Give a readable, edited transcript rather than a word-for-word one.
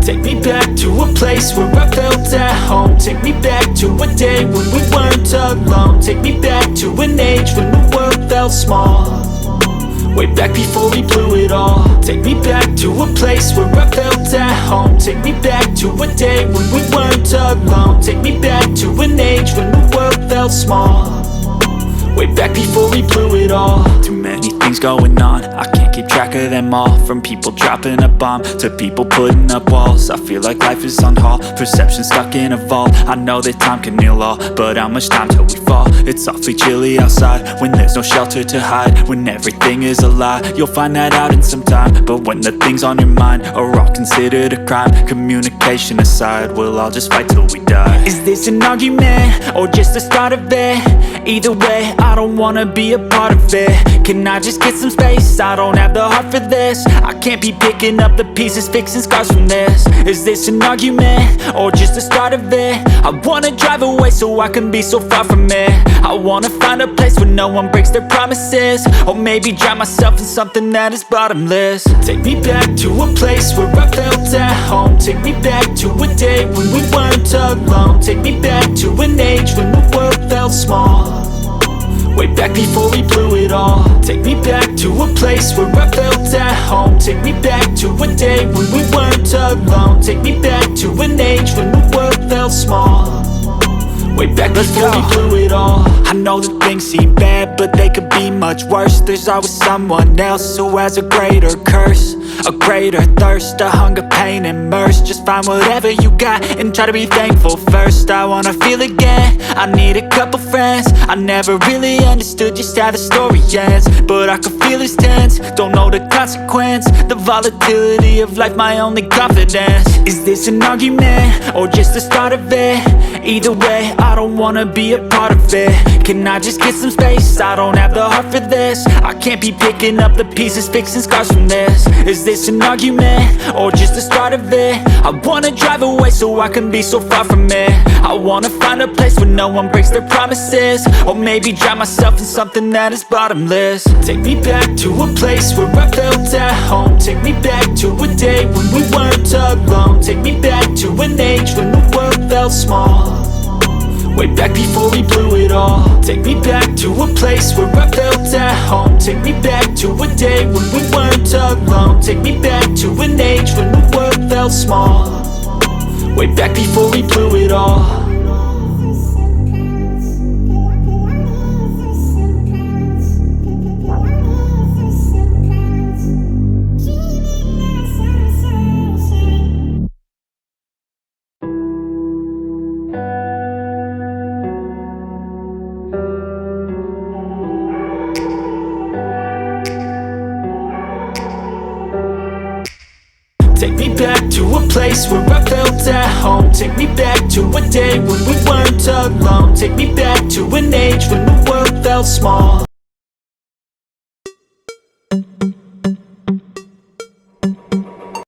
Take me back to a place where I felt at home. Take me back to a day when we weren't alone. Take me back to an age when the world felt small, way back before we blew it all. Take me back to a place where I felt at home. Take me back to a day when we weren't alone. Take me back to an age when the world felt small, way back before we blew it all. Too many things going on, I can't keep track of them all. From people dropping a bomb to people putting up walls. I feel like life is on hold, perception stuck in a vault. I know that time can heal all, but how much time till we fall? It's awfully chilly outside when there's no shelter to hide. When everything is a lie, you'll find that out in some time. But when the things on your mind are all considered a crime, communication aside, we'll all just fight till we die. Is this an argument or just the start of it? Either way, I don't wanna be a part of it. Can I just get some space? I don't have the heart for this. I can't be picking up the pieces, fixing scars from this. Is this an argument or just the start of it? I wanna drive away so I can be so far from it. I wanna find a place where no one breaks their promises, or maybe drown myself in something that is bottomless. Take me back to a place where I felt at home. Take me back to a day when we weren't alone. Take me back to an age when the world felt small, way back before we blew it all. Take me back to a place where I felt at home. Take me back to a day when we weren't alone. Take me back to an age when the world felt small, way back before we blew it all. I know that things seem bad, but they could be much worse. There's always someone else who has a greater curse, a greater thirst, a hunger, pain, and mercy. Just find whatever you got and try to be thankful first. I wanna feel again, I need a couple friends. I never really understood just how the story ends, but I can feel it's tense, don't know the consequence. The volatility of life, my only confidence. Is this an argument or just the start of it? Either way, I don't wanna be a part of it. Can I just get some space? I don't have the heart for this. I can't be picking up the pieces, fixing scars from this. Is this an argument or just the start of it? I wanna drive away so I can be so far from it. I wanna find a place where no one breaks their promises, or maybe drown myself in something that is bottomless. Take me back to a place where I felt at home. Take me back to a day when we weren't alone. Take me back to an age when the world felt small, way back before we blew it all. Take me back to a place where I felt at home. Take me back to a day when we weren't alone. Take me back to an age when the world felt small, way back before we blew it all. Take me back to a place where I felt at home. Take me back to a day when we weren't alone. Take me back to an age when the world felt small.